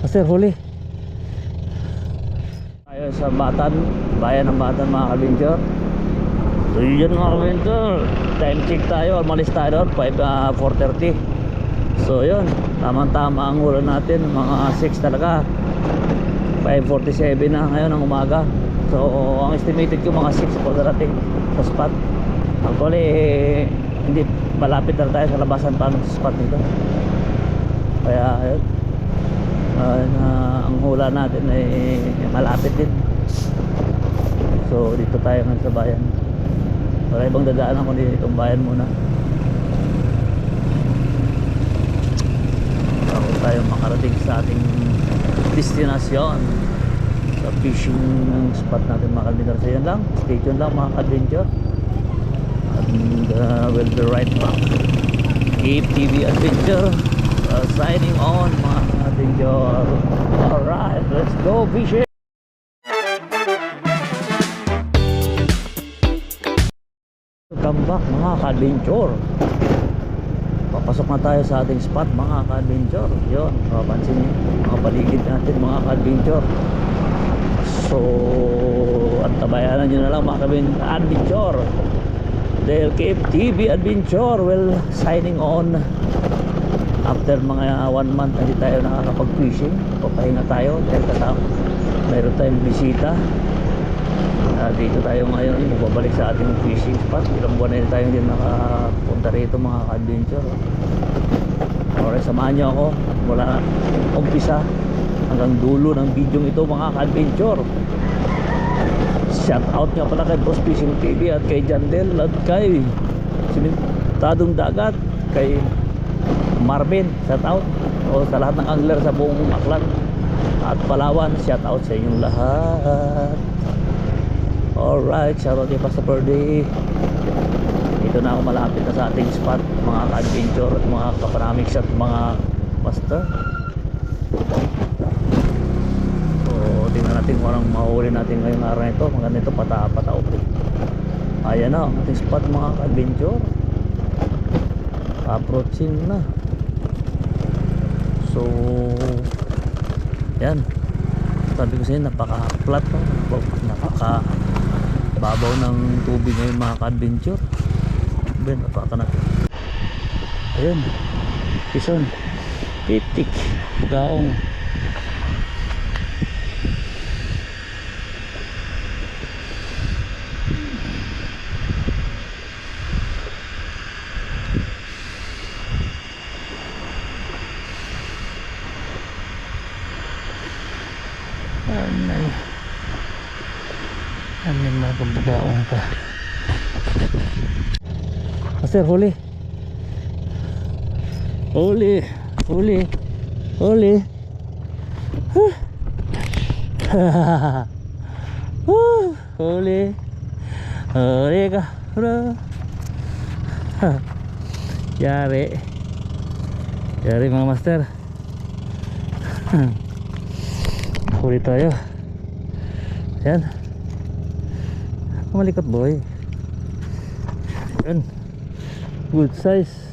Master, huli. Tayo sa Batan, bayan ng Batan mga kabinjor. So yun mga kabinjor, time check tayo, umalis tayo doon 4:30. So yun, tamang tama ang hula natin, mga 6 talaga. 5:47 na ngayon ng umaga. So ang estimated ko mga 6 po darating sa spot. Actually hindi, malapit na tayo sa labasan pa ng spot nito. Kaya yun, ang hula natin ay malapit din. So dito tayo ngayon sa bayan. Wala ibang dadaanan ko dito, itong bayan muna bago tayo makarating sa ating destinasyon, sa fishing spot natin mga kadventure. So yun lang, stay tuned lang mga kadventure, and we'll be right back. Cape TV Adventure signing on mga kadventure. Alright, let's go fishing. Welcome back mga ka-adventure. Papasok na tayo sa ating spot mga ka-adventure. Yun, mapapansin nyo mga paligid natin mga ka-adventure. So at tabayanan nyo na lang mga ka-adventure, dahil KFTV Adventure will signing on after mga 1 month. Hindi tayo nakakapag-fishing. Papahinga tayo dahil mayroon tayong bisita. Dito tayo ngayon, babalik sa ating fishing spot. Ilang buwan na tayo hindi nakapunta rito mga ka-adventure. Alright, samahan nyo ako mula umpisa hanggang dulo ng video ito mga ka-adventure. Shout out nga pala kay Boss Fishing TV at kay Jandel at kay Simentadong Dagat, kay Marvin. Shout out sa lahat ng angler sa buong Aklan at Palawan. Shout out sa inyong lahat. Alright, shoutout kay Pastor Purdy. Dito na ako, malapit na sa ating spot mga ka-adventure at mga kapanamics at mga master. So tingnan natin kung anong mahuli natin ngayong araw na ito. Maganda ito, pata-patao. Ayan na ang ating spot mga ka-adventure. Approaching na. So yan, sabi ko sa'yo, napaka-flat, napaka-babaw ng tubig ngayon mga ka-adventure. Ben, napaka-kanat. Ayun, Quezon, Pitik, Gaong. Amin na pagbugaong pa. Master, huli. Huli. Huli. Huli. Huli. Huli ka. Yari. Yari mga master. Huli tayo. Yan. Malikot boy. Yan. Good size.